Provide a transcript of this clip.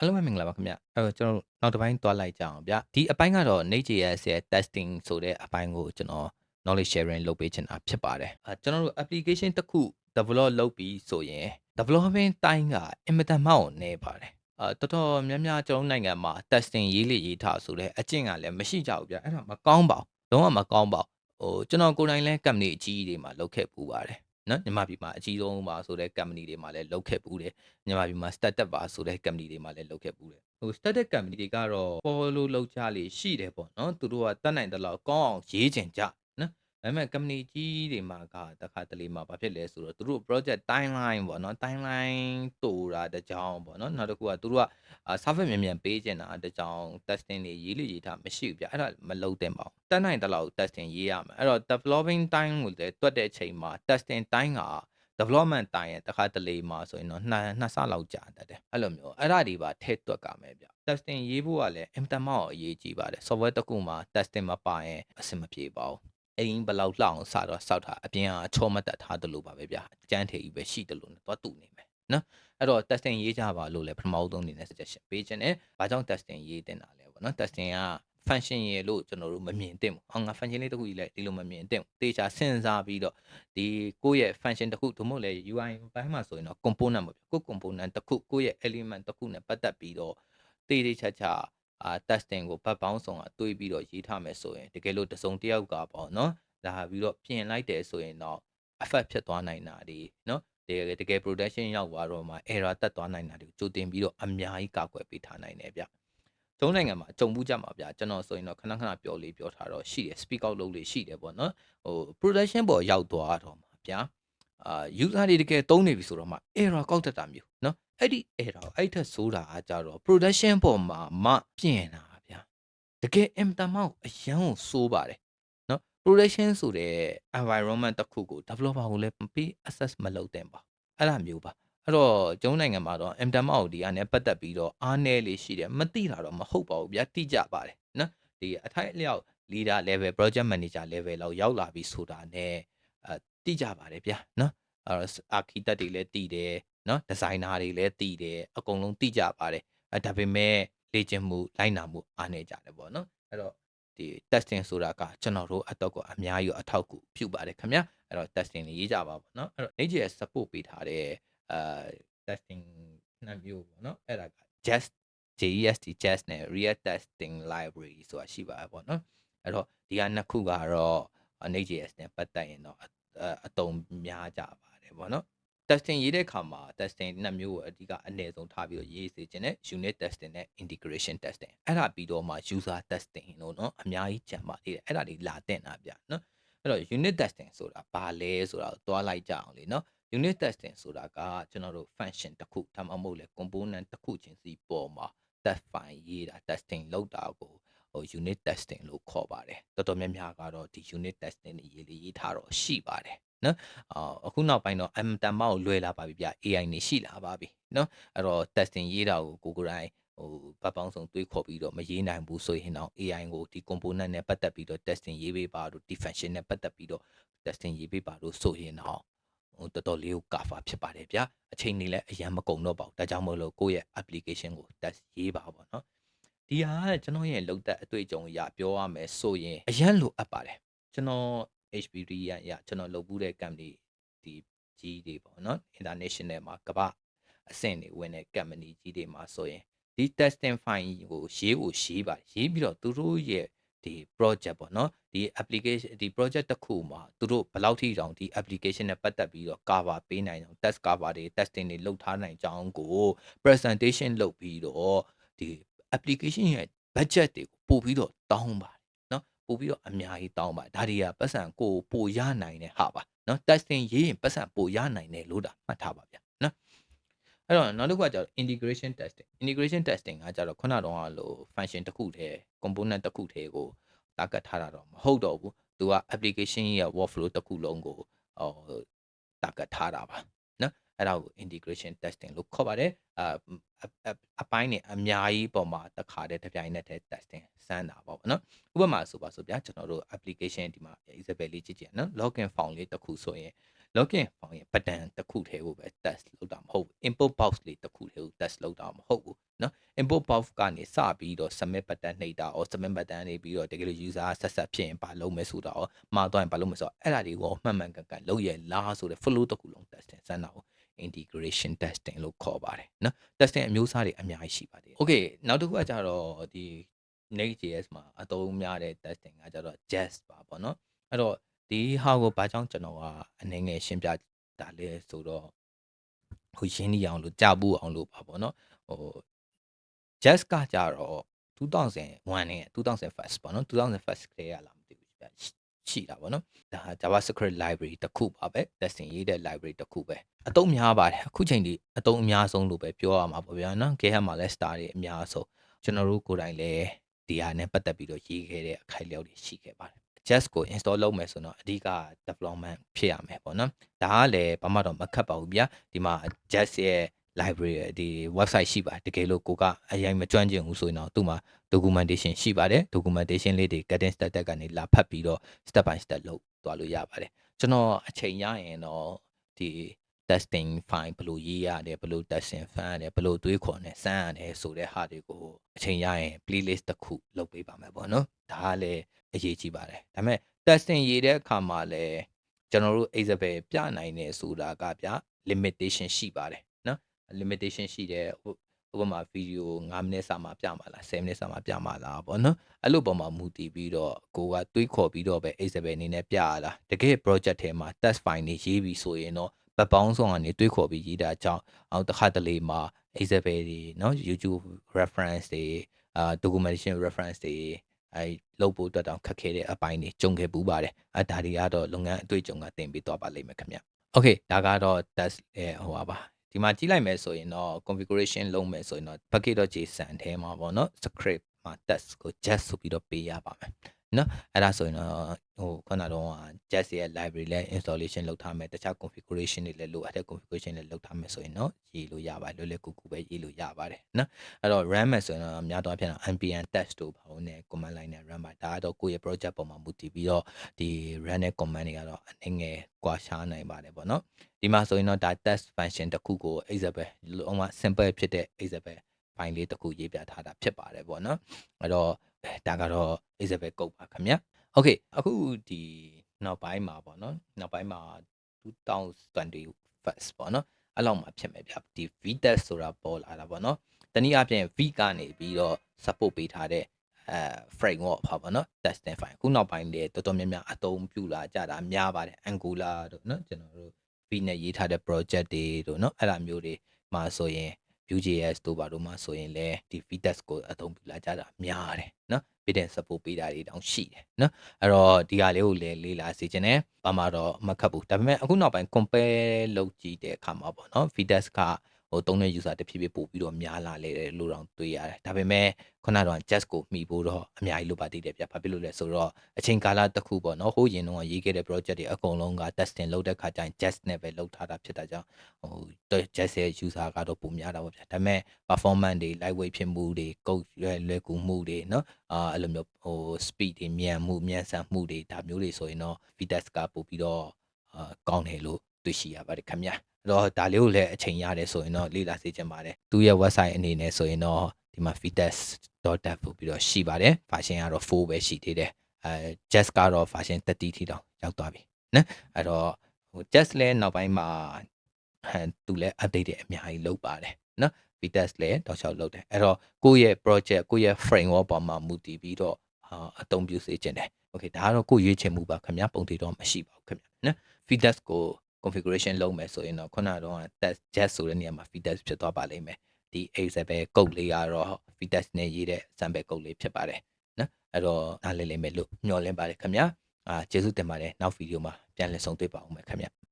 အားလုံးပဲမင်္ဂလာပါခင်ဗျအဲ့တော့ကျွန်တော်တို့နောက်တစ်ပိုင်းသွားလိုက်ကြအောင်ဗျဒီအပိုင်းကတော့ Node.js ရဲ့ testing ဆိုတဲ့အပိုင်းကိုကျွန်တော် knowledge sharing လုပ်ပေးချင်တာဖြစ်ပါတယ်ကျွန်တော်တို့ application တစ်ခု develop လုပ်ပြီးဆိုရင် development time ကအင်မတန်မှကိုနည်းပါတယ်တော်တော်များများကျွန်တော်နိုင်ငံမှာ testing ရေးလေရေးထားဆိုတဲ့အကျင့်ကလည်းမရှိကြဘူးဗျအဲ့ဒါမကောင်းပါဘူးလုံးဝမကောင်းပါဘူးကျွန်တော်ကိုယ်တိုင်လည်း company အကြီးကြီးတွေမှာလုပ်ခဲ့ပူပါတယ်နော်မြန်မာပြည်မှာအကြီးဆုံးပါဆိုတဲ့ company တွေမှာလည်းလုပ်ခဲ့ပူတယ်မြန်မာပြည်မှာ startup ပါဆိုတဲ့ company တွေမှာလည်းလုပ်ခဲ့ပူတယ်startup company တွေကတော့ follow လုပ်ကြလေရှိတယ်ပေါ့နော်သူတို့ကတတ်နိုင်တဲ့လောက်ကောင်းအောင်ရေးချင်ကြနော်ဒါပေမဲ့ company ကြီးတွေမှာကတခါတလေမှာဘာဖြစ်လဲဆိုတော့သူတို့ project timeline ပေါ့နော် timeline တူတာတကြောင်ပေါ့နော်နောက်တစ်ခုကသူတို့ကservice မြန်မြန်ပေးချင်တာတကြောင် testing တွေရေးလေရေးထားမရှိဘူးဗျအဲ့ဒါမလုပ်သင့်ပါဘူးတတ်နိုင်တဲ့လောက် testing ရေးရမယ်အဲ့တော့ developing time ကိုလည်းတွက်တဲ့အချိန်မှာ testing time က development time ရဲ့တခါတလေမှာဆိုရင်တော့နှစ်ဆလောက်ကြာတတ်တယ်အဲ့လိုမျိုးအဲ့ဒါတွေပါထည့်တွက်ကမယ်ဗျ testing ရေးဖို့ကလည်းအင်တာမောက်အရေးကြီးပါတယ် software တစ်ခုမှာ testing မပါရင်အဆင်မပြေပါဘူးအိမ်ဘယ်လောက်လှအောင်စတော့စောက်တာအပြင်ကချောမတက်ထားတယ်လို့ပါပဲဗျအကျန်းထေကြီးပဲရှိတယ်လို့တော့တူနေမယ်နော်အဲ့တော့ testing ရေးကြပါလို့လည်းပထမဆုံးအနေနဲ့ suggestion ပေးခြင်းနဲ့ဘာကြောင့် testing ရေးတင်တာလဲပေါ့နော် testing က function ရေလို့ကျွန်တော်တို့မမြင်သင့်ဘူးငါ function လေးတစ်ခုကြီးလဲဒီလိုမမြင်သင့်ဘူးတေချာစဉ်းစားပြီးတော့ဒီကိုယ့်ရဲ့ function တစ်ခုသို့မဟုတ်လဲ UI ဘိုင်းမှာဆိုရင်တော့ component ပေါ့ကိုယ့် component တစ်ခုကိုယ့်ရဲ့ element တစ်ခုနဲ့ပတ်သက်ပြီးတော့တေးချာtesting ကိုဘတ်ပေါင်းဆောင်တွေးပြီးတော့ရေးထားမယ်ဆိုရင်တကယ်လို့တစုံတစ်ယောက်ကပေါ့နော်လာပြီးတော့ပြင်လိုက်တယ်ဆိုရင်တော့ effect ဖြစ်သွားနိုင်တာဒီနော်တကယ် production ရောက်သွားတော့မှ error တက်သွားနိုင်တာတွေကိုကြိုတင်ပြီးတော့အများကြီးကာကွယ်ပေးထားနိုင်တယ်ဗျကျုံးနိုင်ငံမှာကြုံမှုကြမှာဗျကျွန်တော်ဆိုရင်တော့ခဏပြောထားတော့ရှိတယ် speak out လုပ်လေရှိတယ်ပေါ့နော်production ပေါ်ရောက်သွားတော့မှာဗျာuser တွေတကယ်သုံးနေပြီဆိုတော့မှ error ကောက်တတ်တာမျိုးနော်အဲ့ဒီ error အဲ့ထက်ဆိုးတာကကြတော့ production ပေါ်မှာမှပြင်တာဗျာတကယ်အင်တာမောက်အရန်ကိုစိုးပါတယ်နော် production ဆိုတဲ့ environment တစ်ခုကို developer ကိုလည်းပေး access မလုပ်တဲ့ပါအဲ့လိုမျိုးပါအဲ့တော့ကျုံးနိုင်ငံမှာတော့အင်တာမောက်ဒီအနေနဲ့ပတ်သက်ပြီးတော့အားနည်းလေးရှိတယ်မသိတာတော့မဟုတ်ပါဘူးဗျာတိကျပါတယ်နော်ဒီအထိုက်အလျောက် leader level project manager level လောက်ရောက်လာပြီဆိုတာ ਨੇ တိကျပါတယ်ဗျာနော်architect တွေလည်းတိတယ်နော် designer တွေလည်းတိတယ်အကုန်လုံးတိကျပါတယ်ဒါပေမဲ့လေ့ကျင့်မှုလိုက်နာမှုအားနည်းကြတယ်ပေါ့နော်အဲ့တော့ဒီ testing ဆိုတာကကျွန်တော်တို့အတွက်ကိုအများကြီးအထောက်အကူပြုပါတယ်ခင်ဗျာအဲ့တော့ testing တွေရေးကြပါပေါ့နော်အဲ့တော့ Node.js support ပေးထားတဲ့testing နှစ်မျိုးပေါ့နော်အဲ့ဒါက JEST နဲ့ React Testing Library ဆိုတာရှိပါတယ်ပေါ့နော်အဲ့တော့ဒီကနှစ်ခုကတော့ Node.js နဲ့ပတ်သက်ရင်တော့အတုံးများကြပါတယ်ပေါ့နော် testing ရေးတဲ့အခါမှာ testing နှစ်မျိုးကိုအဓိကအနည်းဆုံးထားပြီးတော့ရေးစေခြင်းနဲ့ unit testing နဲ့ integration testing အဲ့ဒါပြီးတော့မှ user testing လို့เนาะအများကြီးကြံပါသေးတယ်အဲ့ဒါတွေလာတင်တာဗျเนาะအဲ့တော့ unit testing ဆိုတာဘာလဲဆိုတာကိုတွားလိုက်ကြအောင်လေเนาะ unit testing ဆိုတာကကျွန်တော်တို့ function တစ်ခုဒါမှမဟုတ်လေ component တစ်ခုချင်းစီပေါ်မှာ test file ရေးတာ testing လုပ်တာကိုunit testing လို့ခေါ်ပါတယ်တော်တော်များများကတော့ဒီ unit testing တွေရေးထားတော့ရှိပါတယ်နော်အခုနောက်ပိုင်းတော့အမ်တန်မောက်လွယ်လာပါပြီဗျ AI နေရှိလာပါပြီနော်အဲ့တော့ testing ရေးတာကိုကိုယ်တိုင်ဘတ်ပေါင်းစုံတွေးခေါ်ပြီးတော့မရေးနိုင်ဘူးဆိုရင်တော့ AI ကိုဒီ component နဲ့ပတ်သက်ပြီးတော့ testing ရေးပေးပါလို့ဒီ function နဲ့ပတ်သက်ပြီးတော့ testing ရေးပေးပါလို့ဆိုရင်တော့တော်တော်လေးကို cover ဖြစ်ပါတယ်ဗျာအချိန်နေလည်းအရန်မကုန်တော့ပါဘူးဒါကြောင့်မို့လို့ကိုယ့်ရဲ့ application ကို test ရေးပါပေါ့နော်ဒီဟာကကျွန်တော်ရဲ့လောက်တဲ့အတွေ့အကြုံအရပြောရမယ်ဆိုရင်အရန်လိုအပ်ပါတယ်ကျွန်တော် HPD ရကျွန်တော်လုပ်ဘူးတဲ့ company ဒီကြီးတွေပေါ့နော် international မှာကမ္ဘာအဆင့်တွေဝင်တဲ့ company ကြီးတွေမှာဆိုရင်ဒီ testing file ကိုရေးပါရေးပြီးတော့သူတို့ရဲ့ဒီ project ပေါ့နော်ဒီ application ဒီ project တစ်ခုမှာသူတို့ဘယ်လောက်ထိတောင်ဒီ application နဲ့ပတ်သက်ပြီးတော့ cover ပေးနိုင်အောင် test cover တွေ testing တွေလုပ်ထားနိုင်ကြောင်းကို presentation လုပ်ပြီးတော့ဒီ application ရဲ့ budget တွေကိုပို့ပြီးတော့တောင်းပါတယ်နော်ပို့ပြီးတော့အများကြီးတောင်းပါဒါတွေကပတ်စံကိုပိုရနိုင်တဲ့ဟာပါနော် testing ရေးရင်ပတ်စံပိုရနိုင်တယ်လို့ဒါမှတ်ထားပါဗျာနော်အဲ့တော့နောက်တစ်ခုကကျတော့ integration testing ကကျတော့ခုနတုန်းကလို့ function တစ်ခုတည်း component တစ်ခုတည်းကိုတာကတ်ထားတာတော့မဟုတ်တော့ဘူးသူက application ရဲ့ workflow တစ်ခုလုံးကိုတာကတ်ထားတာပါနော်အဲ့ဒါကို integration testing လို့ခေါ်ပါတယ်အပိုင်းနဲ့အများကြီးပုံမှာတစ်ခါတည်းတစ်ပြိုင်နက်တည်း testing စမ်းတာပေါ့နော်ဥပမာဆိုပါဆိုဗျာကျွန်တော်တို့ application ဒီမှာ example လေးကြည့်ကြည့်နော် login form လေးတစ်ခုဆိုရင် login form ရဲ့ button တစ်ခုတည်းကိုပဲ test လုပ်တာမဟုတ်ဘူး input box လေးတစ်ခုတည်းကို test လုပ်တာမဟုတ်ဘူးနော် import box ကနေစပြီးတော့ submit button နှိပ်တာ or submit button နေပြီးတော့တကယ်လို့ user ဆက်ဖြစ်ရင်ဘာလုပ်မယ်ဆိုတာရောမှားသွားရင်ဘာလုပ်မယ်ဆိုတော့အဲ့ဒါတွေကိုမှန်မှန်ကန်ကန်လုပ်ရလားဆိုတဲ့ flow တစ်ခုလုံး testing စမ်းတာကို integration testing လို့ခေါ်ပါတယ်နော် testing အမျိုးအစားတွေအများကြီးရှိပါတယ် okay နောက်တစ်ခုကကြတော့ဒီ Next.js မှာအသုံးများတဲ့ testing ကကြတော့ Jest ပါပေါ့နော်အဲ့တော့ဒီဟာကိုဘာကြောင့်ကျွန်တော်ကအနေငယ်ရှင်းပြတာလဲဆိုတော့ဟိုရှင်းနေအောင်လို့ကြားပူအောင်လို့ပါပေါ့နော်ဟို Jest ကကြတော့2001နဲ့2001ပေါ့နော်2001ကလေးရလာမသိဘူးရှိတာပေါ့နော်ဒါ JavaScript library တစ်ခုပါပဲ testing ရေးတဲ့ library တစ်ခုပဲအသုံးများပါတယ်အခုချိန်ဒီအသုံးအများဆုံးလို့ပဲပြောရမှာပေါ့ဗျာနော် GitHub မှာလည်း star တွေအများဆုံးကျွန်တော်တို့ကိုယ်တိုင်လည်းဒီဟာနဲ့ပတ်သက်ပြီးတော့ရေးခဲ့တဲ့အခိုက်အလျောက်တွေရှိခဲ့ပါတယ် Jest ကို install လုပ်မယ်ဆိုတော့အဓိက development ဖြစ်ရမယ်ပေါ့နော်ဒါကလည်းဘာမှတော့မခက်ပါဘူးဗျာဒီမှာ Jest ရဲ့ library ဒီ website ရှိပါတယ်တကယ်လို့ကိုကအရင်မကျွမ်းကျင်ဘူးဆိုရင်တော့သူ့မှာ documentation ရှိပါတယ် documentation လေးတွေ getting started ကနေလာဖတ်ပြီးတော့ step by step လုပ်သွားလို့ရပါတယ်ကျွန်တော်အချိန်ရရင်တော့ဒီ testing file ဘယ်လိုရေးရတယ်ဘယ်လို testing file ရတယ်ဘယ်လိုတွေးခေါ်နေစမ်းရတယ်ဆိုတဲ့ဟာတွေကိုအချိန်ရရင် playlist တစ်ခုလုပ်ပေးပါမယ်ပေါ့နော်ဒါကလည်းအရေးကြီးပါတယ်ဒါပေမဲ့ testing ရေးတဲ့အခါမှာလည်းကျွန်တော်တို့ example ပြနိုင်တယ်ဆိုတာကဗျာ limitation ရှိပါတယ်နော် limitation ရှိတယ်ဥပမာ video 5 မိနစ်စာမှပြမှာလား10မိနစ်စာမှပြမှာလားပေါ့နော်အဲ့လိုပုံမှာမူတည်ပြီးတော့ကိုကတွေးခေါ်ပြီးတော့ပဲ example အနေနဲ့ပြရတာတကယ် project ထဲမှာ test file တွေရေးပြီးဆိုရင်တော့ဗပေါင်းဆောင်ကနေတွေးခေါ်ပြီးရေးတာကြောင့်အောင်တစ်ခါတလေမှာ example တွေเนาะ YouTube reference တွေdocumentation reference တွေလုပ်ဖို့အတွက်တောင်ခက်ခဲတဲ့အပိုင်းတွေကြုံခဲ့ပူးပါတယ်ဒါတွေကတော့လုပ်ငန်းအတွေ့အကြုံကသင်ပေးသွားပါလိမ့်မယ်ခင်ဗျ Okay ဒါကတော့ test ဟိုပါဒီမှာကြည့်လိုက်မယ်ဆိုရင်တော့ configuration လုပ်မယ်ဆိုရင်တော့ bucket.json ထဲမှာပေါ့နော် script မှာ test ကို just ဆိုပြီးတော့ပေးရပါမယ်နော်အဲ့ဒါဆိုရင်တော့ဟိုခုနကတော့ just ရဲ့ library လဲ installation လုပ်ထားမယ်တခြား configuration တွေလည်းလိုအပ်တဲ့ configuration တွေလုပ်ထားမယ်ဆိုရင်တော့ရေးလို့ရပါတယ်လွယ်လွယ်ကူကူပဲရေးလို့ရပါတယ်နော်အဲ့တော့ run မယ်ဆိုရင်တော့များသောအားဖြင့် npm test တို့ဘာလို့ ਨੇ command line နဲ့ run ပါဒါကတော့ကိုယ့်ရဲ့ project ပေါ်မှာမူတည်ပြီးတော့ဒီ run တဲ့ command တွေကတော့အနေငယ်ကွာခြားနိုင်ပါတယ်ပေါ့နော်ဒီမှာဆိုရင်တော့ဒါ test function တစ်ခုကို example လုံးဝ simple ဖြစ်တဲ့ example file လေးတစ်ခုရေးပြထားတာဖြစ်ပါတယ်ပေါ့နော်အဲ့တော့ဒါကတော့ example code ပါခင်ဗျာ okay အခုဒီနောက်ပိုင်းမှာပေါ့နော်နောက်ပိုင်းမှာ2020 ပေါ့နော်အဲ့လောက်မှာဖြစ်မယ်ဗျဒီ vtest ဆိုတာပေါ်လာတာပေါ့နော်တနည်းအားဖြင့် v ကနေပြီးတော့ support ပေးထားတဲ့framework ပါနော် testing file ခုနောက်ပိုင်းလေတော်တော်များများအသုံးပြုလာကြတာများပါတယ် Angular တို့เนาะကျွန်တော်တို့ V နဲ့ရေးထားတဲ့ project တွေတို့เนาะအဲ့လိုမျိုးတွေမှာဆိုရင် Vue.js တို့ဘာလို့မှဆိုရင်လည်းဒီ vtest ကိုအသုံးပြုလာကြတာများတယ်เนาะ bit support ပေးတာတွေတောင်ရှိတယ်เนาะအဲ့တော့ဒီဟာလေးကိုလည်းလေ့လာစေချင်တယ်ဘာမှတော့မခက်ဘူးဒါပေမဲ့အခုနောက်ပိုင်း compare လုပ်ကြည့်တဲ့အခါမှာပေါ့เนาะ vtest ကဟိုသုံးတဲ့ user တဖြည်းဖြည်းပို့ပြီးတော့များလာလေတယ်လို့တော့တွေ့ရတယ်ဒါပေမဲ့ခုနကတော့ just ကိုမှီဖို့တော့အများကြီးလိုပါသေးတယ်ဗျဘာဖြစ်လို့လဲဆိုတော့အချိန်ကာလတစ်ခုပေါ့နော်ဟိုရင်တော့ရေးခဲ့တဲ့ project တွေအကုန်လုံးက testing လုပ်တဲ့ခါကျရင် just နဲ့ပဲလုပ်ထားတာဖြစ်တာကြောင့်ဟို just ရဲ့ user ကတော့ပုံများတာပေါ့ဗျဒါပေမဲ့ performance တွေ lightweight ဖြစ်မှုတွေ code လွယ်ကူမှုတွေเนาะအဲ့လိုမျိုးဟို speed တွေမြန်ဆန်မှုတွေဒါမျိုးတွေဆိုရင်တော့ vtest ကပို့ပြီးတော့ကောင်းတယ်လို့တွေ့ရှိရပါတယ်ခင်ဗျာအဲ့တော့ဒါလေးကိုလည်းအချိန်ရတယ်ဆိုရင်တော့လေ့လာစေချင်ပါတယ်သူရဲ့ website အနေနဲ့ဆိုရင်တော့ဒီမှာ vtest.dev ပို့ပြီးတော့ရှိပါတယ် version ကတော့4ပဲရှိသေးတယ်just ကတော့ version 30ထိတောင်ရောက်သွားပြီနော်အဲ့တော့ဟို just လဲနောက်ပိုင်းမှာသူလဲ update တွေအများကြီးလုပ်ပါတယ်နော် vtest လဲတောက်လျှောက်လုပ်တယ်အဲ့တော့ကိုယ့်ရဲ့ project ကိုယ့်ရဲ့ framework ပေါ်မှာမူတည်ပြီးတော့အသုံးပြုစေချင်တယ် okay ဒါကတော့ကိုယ့်ရွေးချယ်မှုပါခင်ဗျာပုံတည်တော့မရှိပါဘူးခင်ဗျာနော် vtest ကို configuration လုပ်မယ်ဆိုရင်တော့ခုနကတော့ test just ဆိုတဲ့နေရာမှာ vtest ဖြစ်သွားပါလိမ့်မယ်ဒီ example code လေးကတော့ vtest နဲ့ရေးတဲ့ sample code လေးဖြစ်ပါတယ်နော်အဲ့တော့နားလည်လိမ့်မယ်လို့မျှော်လင့်ပါတယ်ခင်ဗျာကျေးဇူးတင်ပါတယ်နောက်ဗီဒီယိုမှာပြန်လည်ဆုံတွေ့ပါအောင်မယ်ခင်ဗျာ